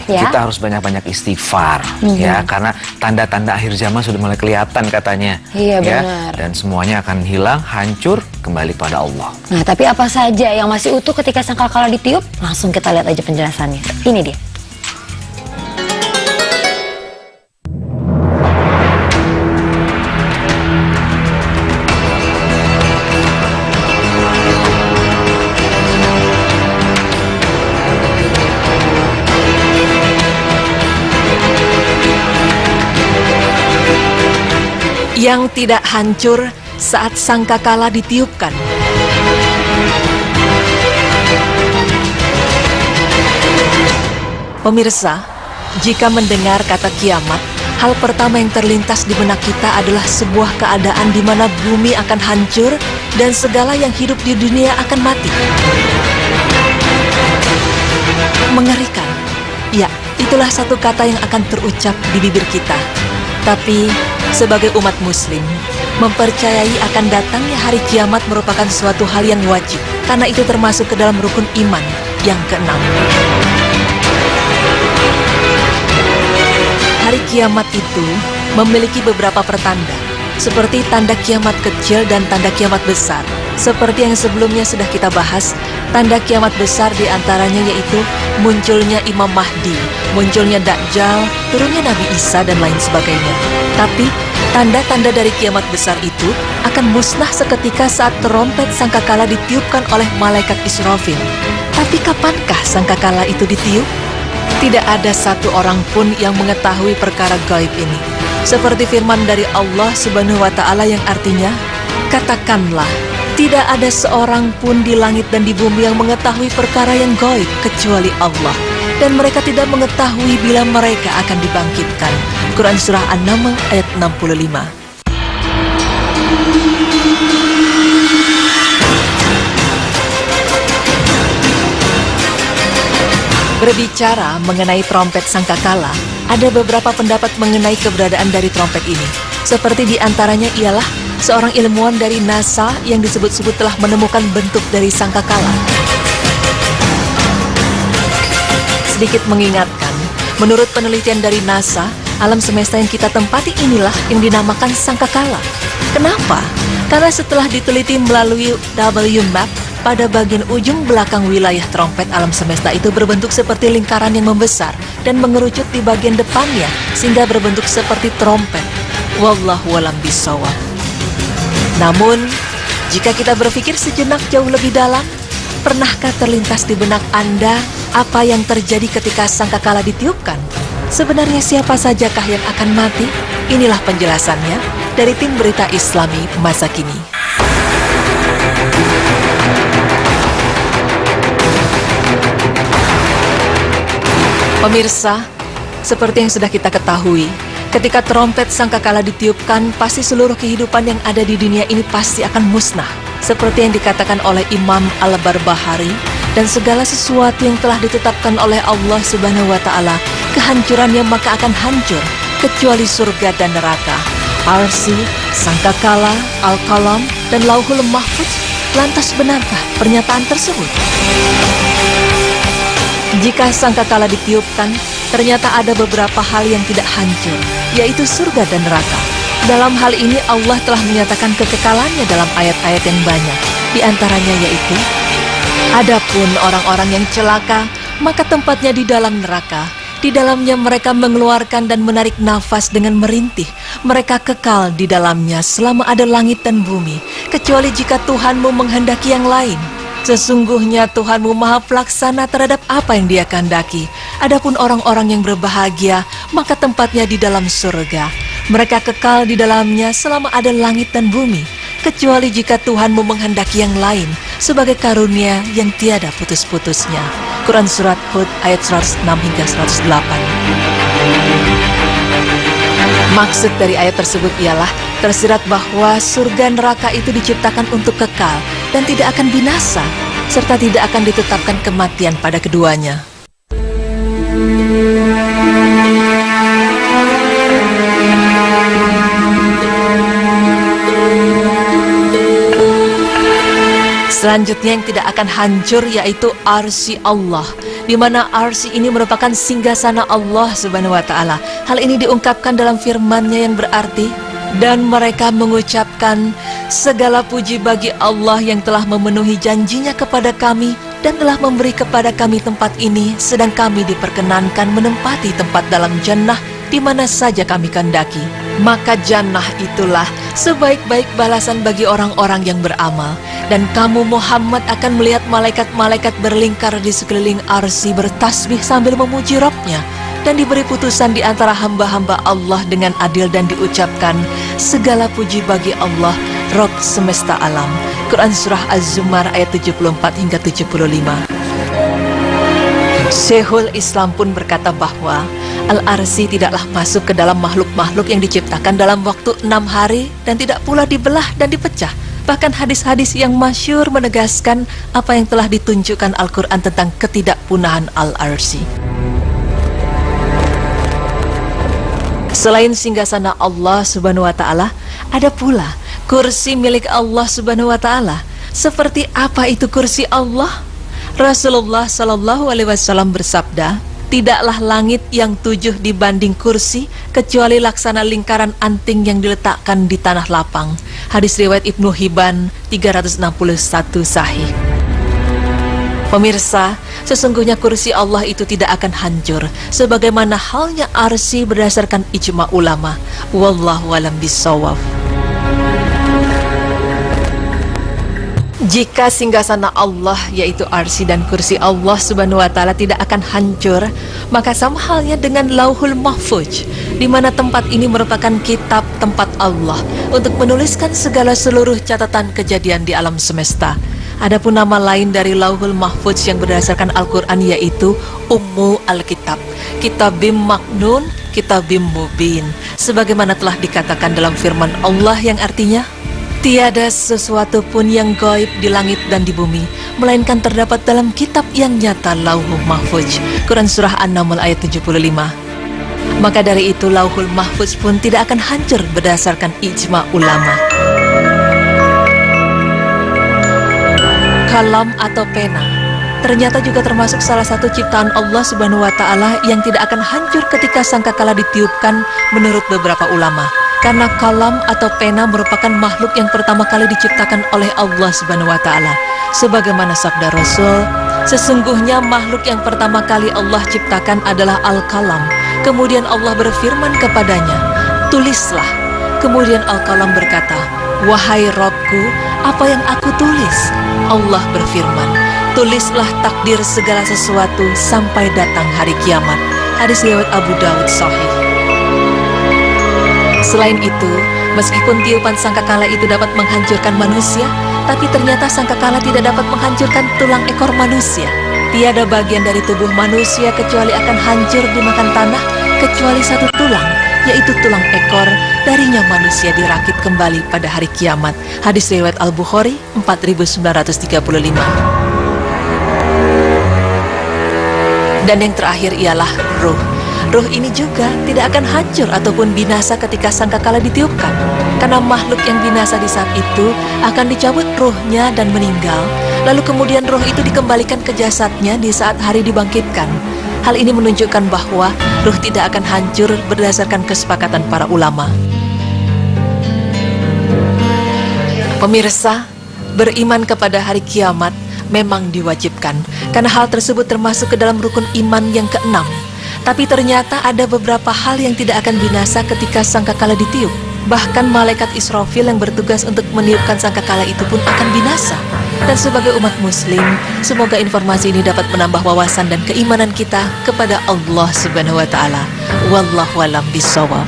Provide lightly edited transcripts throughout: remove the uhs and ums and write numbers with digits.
Kita harus banyak-banyak istighfar ya, karena tanda-tanda akhir zaman sudah mulai kelihatan katanya. Iya, ya, benar. dan semuanya akan hilang, hancur, kembali pada Allah. Nah, tapi apa saja yang masih utuh ketika sangkakala ditiup? Langsung kita lihat aja penjelasannya. Ini dia. Yang tidak hancur saat sangkakala ditiupkan. Pemirsa, jika mendengar kata kiamat, hal pertama yang terlintas di benak kita adalah sebuah keadaan di mana bumi akan hancur dan segala yang hidup di dunia akan mati. Mengerikan. Ya, itulah satu kata yang akan terucap di bibir kita. Tapi, sebagai umat muslim, mempercayai akan datangnya hari kiamat merupakan suatu hal yang wajib, karena itu termasuk ke dalam rukun iman yang keenam. Hari kiamat itu memiliki beberapa pertanda, seperti tanda kiamat kecil dan tanda kiamat besar. Seperti yang sebelumnya sudah kita bahas, tanda kiamat besar diantaranya yaitu munculnya Imam Mahdi, munculnya Dajjal, turunnya Nabi Isa, dan lain sebagainya. Tapi, tanda-tanda dari kiamat besar itu akan musnah seketika saat trompet sangkakala ditiupkan oleh malaikat Israfil. Tapi kapankah sangkakala itu ditiup? Tidak ada satu orang pun yang mengetahui perkara gaib ini. Seperti firman dari Allah Subhanahu wa Ta'ala yang artinya, katakanlah, tidak ada seorang pun di langit dan di bumi yang mengetahui perkara yang gaib kecuali Allah. Dan mereka tidak mengetahui bila mereka akan dibangkitkan. Quran Surah An-Naml ayat 65. Berbicara mengenai trompet sangkakala, ada beberapa pendapat mengenai keberadaan dari trompet ini. Seperti diantaranya ialah seorang ilmuwan dari NASA yang disebut-sebut telah menemukan bentuk dari sangkakala. Sedikit mengingatkan, menurut penelitian dari NASA, alam semesta yang kita tempati inilah yang dinamakan sangkakala. Kenapa? Karena setelah diteliti melalui WMAP, pada bagian ujung belakang wilayah trompet alam semesta itu berbentuk seperti lingkaran yang membesar dan mengerucut di bagian depannya sehingga berbentuk seperti trompet. Wallahu a'lam bishawab. Namun, jika kita berpikir sejenak jauh lebih dalam, pernahkah terlintas di benak Anda apa yang terjadi ketika sangkakala ditiupkan? Sebenarnya siapa sajakah yang akan mati? Inilah penjelasannya dari tim berita Islami masa kini. Pemirsa, seperti yang sudah kita ketahui, ketika trompet sangkakala ditiupkan, pasti seluruh kehidupan yang ada di dunia ini pasti akan musnah. Seperti yang dikatakan oleh Imam Al-Barbahari, dan segala sesuatu yang telah ditetapkan oleh Allah Subhanahu wa Ta'ala, kehancurannya maka akan hancur, kecuali surga dan neraka. Arsy, sangkakala, Al-Qalam, dan Lauhul Mahfuz. Lantas benarkah pernyataan tersebut? Jika sangkakala ditiupkan, ternyata ada beberapa hal yang tidak hancur, yaitu surga dan neraka. Dalam hal ini Allah telah menyatakan kekekalannya dalam ayat-ayat yang banyak. Di antaranya yaitu, adapun orang-orang yang celaka, maka tempatnya di dalam neraka. Di dalamnya mereka mengeluarkan dan menarik nafas dengan merintih. Mereka kekal di dalamnya selama ada langit dan bumi, kecuali jika Tuhanmu menghendaki yang lain. Sesungguhnya Tuhanmu maha pelaksana terhadap apa yang Dia kehendaki. Adapun orang-orang yang berbahagia, maka tempatnya di dalam surga. Mereka kekal di dalamnya selama ada langit dan bumi, kecuali jika Tuhanmu menghendaki yang lain, sebagai karunia yang tiada putus-putusnya. Quran Surat Hud ayat 106 hingga 108. Maksud dari ayat tersebut ialah tersirat bahwa surga neraka itu diciptakan untuk kekal dan tidak akan binasa, serta tidak akan ditetapkan kematian pada keduanya. Selanjutnya yang tidak akan hancur yaitu arsy Allah, di mana arsy ini merupakan singgasana Allah Subhanahu wa Ta'ala. Hal ini diungkapkan dalam firman-Nya yang berarti, dan mereka mengucapkan segala puji bagi Allah yang telah memenuhi janjinya kepada kami dan telah memberi kepada kami tempat ini, sedang kami diperkenankan menempati tempat dalam jannah di mana saja kami kehendaki. Maka jannah itulah sebaik-baik balasan bagi orang-orang yang beramal. Dan kamu Muhammad akan melihat malaikat-malaikat berlingkar di sekeliling arsy bertasbih sambil memuji Rabb-Nya, dan diberi putusan di antara hamba-hamba Allah dengan adil, dan diucapkan segala puji bagi Allah, Rabb semesta alam. Quran Surah Az-Zumar ayat 74 hingga 75. Syekhul Islam pun berkata bahwa Al-Arsy tidaklah masuk ke dalam makhluk-makhluk yang diciptakan dalam waktu 6 hari, dan tidak pula dibelah dan dipecah. Bahkan hadis-hadis yang masyhur menegaskan apa yang telah ditunjukkan Al-Quran tentang ketidakpunahan Al-Arsy. Selain singgasana Allah Subhanahu wa Ta'ala, ada pula kursi milik Allah Subhanahu wa Ta'ala. Seperti apa itu kursi Allah? Rasulullah Shallallahu Alaihi Wasallam bersabda, tidaklah langit yang 7 dibanding kursi kecuali laksana lingkaran anting yang diletakkan di tanah lapang. Hadis riwayat Ibnu Hibban 361 sahih. Pemirsa, sesungguhnya kursi Allah itu tidak akan hancur, sebagaimana halnya arsy berdasarkan ijma ulama. Wallahu a'lam bishawab. Jika singgasana Allah yaitu arsy dan kursi Allah Subhanahu wa Ta'ala tidak akan hancur, maka sama halnya dengan Lauhul Mahfuz, di mana tempat ini merupakan kitab tempat Allah untuk menuliskan segala seluruh catatan kejadian di alam semesta. Adapun nama lain dari Lauhul Mahfuz yang berdasarkan Al-Quran yaitu Ummu Al-Kitab, Kitabim Maknun, Kitabim Mubin, sebagaimana telah dikatakan dalam firman Allah yang artinya, tiada sesuatu pun yang gaib di langit dan di bumi, melainkan terdapat dalam kitab yang nyata Lauhul Mahfuz. Quran Surah An-Naml ayat 75. Maka dari itu Lauhul Mahfuz pun tidak akan hancur berdasarkan ijma ulama. Kalam atau pena ternyata juga termasuk salah satu ciptaan Allah Subhanahu wa Ta'ala yang tidak akan hancur ketika sangkakala ditiupkan menurut beberapa ulama. Karena kalam atau pena merupakan makhluk yang pertama kali diciptakan oleh Allah Subhanahu wa Ta'ala. Sebagaimana sabda Rasul, sesungguhnya makhluk yang pertama kali Allah ciptakan adalah Al-Kalam. Kemudian Allah berfirman kepadanya, tulislah. Kemudian Al-Kalam berkata, wahai Rabbku, apa yang aku tulis? Allah berfirman, tulislah takdir segala sesuatu sampai datang hari kiamat. Hadis riwayat Abu Dawud sahih. Selain itu, meskipun tiupan sangkakala itu dapat menghancurkan manusia, tapi ternyata sangkakala tidak dapat menghancurkan tulang ekor manusia. Tiada bagian dari tubuh manusia kecuali akan hancur dimakan tanah, kecuali satu tulang, yaitu tulang ekor. Darinya manusia dirakit kembali pada hari kiamat. Hadis riwayat Al-Bukhari 4935. Dan yang terakhir ialah ruh. Ruh ini juga tidak akan hancur ataupun binasa ketika sangkakala ditiupkan, karena makhluk yang binasa di saat itu akan dicabut ruhnya dan meninggal. Lalu kemudian ruh itu dikembalikan ke jasadnya di saat hari dibangkitkan. Hal ini menunjukkan bahwa ruh tidak akan hancur berdasarkan kesepakatan para ulama. Pemirsa, beriman kepada hari kiamat memang diwajibkan, karena hal tersebut termasuk ke dalam rukun iman yang keenam. Tapi ternyata ada beberapa hal yang tidak akan binasa ketika sangkakala ditiup. Bahkan malaikat Israfil yang bertugas untuk meniupkan sangkakala itu pun akan binasa. Dan sebagai umat muslim, semoga informasi ini dapat menambah wawasan dan keimanan kita kepada Allah Subhanahu wa Ta'ala. Wallahu a'lam bishawab.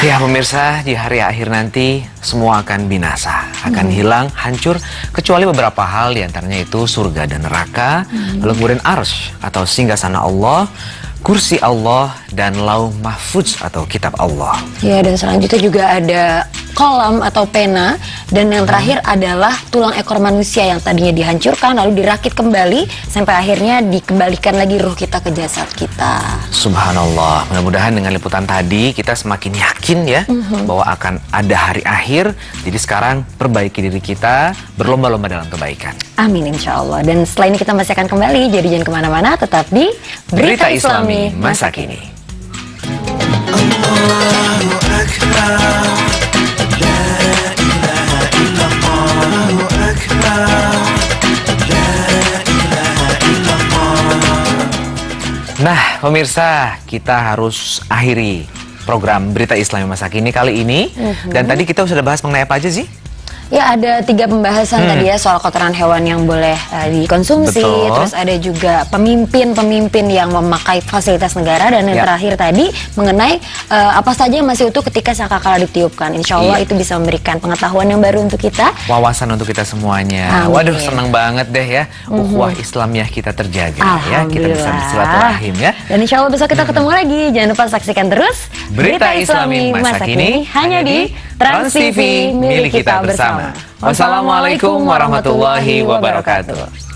Ya pemirsa, di hari akhir nanti semua akan binasa, akan hilang, hancur, kecuali beberapa hal, diantaranya itu surga dan neraka, lalu kemudian arsy atau singgasana Allah, kursi Allah, dan Lauh Mahfuz atau kitab Allah. Ya, dan selanjutnya juga ada kolam atau pena Dan yang terakhir adalah tulang ekor manusia yang tadinya dihancurkan lalu dirakit kembali sampai akhirnya dikembalikan lagi ruh kita ke jasad kita. Subhanallah, mudah-mudahan dengan liputan tadi kita semakin yakin ya bahwa akan ada hari akhir. Jadi sekarang perbaiki diri kita, berlomba-lomba dalam kebaikan. Amin insya Allah. Dan setelah ini kita masih akan kembali, jadi jangan kemana-mana, tetap di Berita Islami Masa Kini. Allahu Akbar, la ilaha illallah, Allahu Akbar, la ilaha illallah. Nah, pemirsa, kita harus akhiri program Berita Islami Masa Kini kali ini. Dan tadi kita sudah bahas mengenai apa aja sih? Ya, ada 3 pembahasan tadi ya, soal kotoran hewan yang boleh dikonsumsi. Betul. Terus ada juga pemimpin-pemimpin yang memakai fasilitas negara. Dan yang Ya. terakhir tadi mengenai apa saja yang masih utuh ketika sangkakala ditiupkan. Insya Allah itu bisa memberikan pengetahuan yang baru untuk kita. Wawasan untuk kita semuanya. Amin. Waduh, senang banget deh ya. Ukhuwah Islamiyah kita terjaga ya. Kita bisa bersilaturahim ya. Dan insya Allah besok kita ketemu lagi. Jangan lupa saksikan terus Berita Islami Masa Kini hanya di Trans TV milik kita bersama. Wassalamualaikum warahmatullahi wabarakatuh.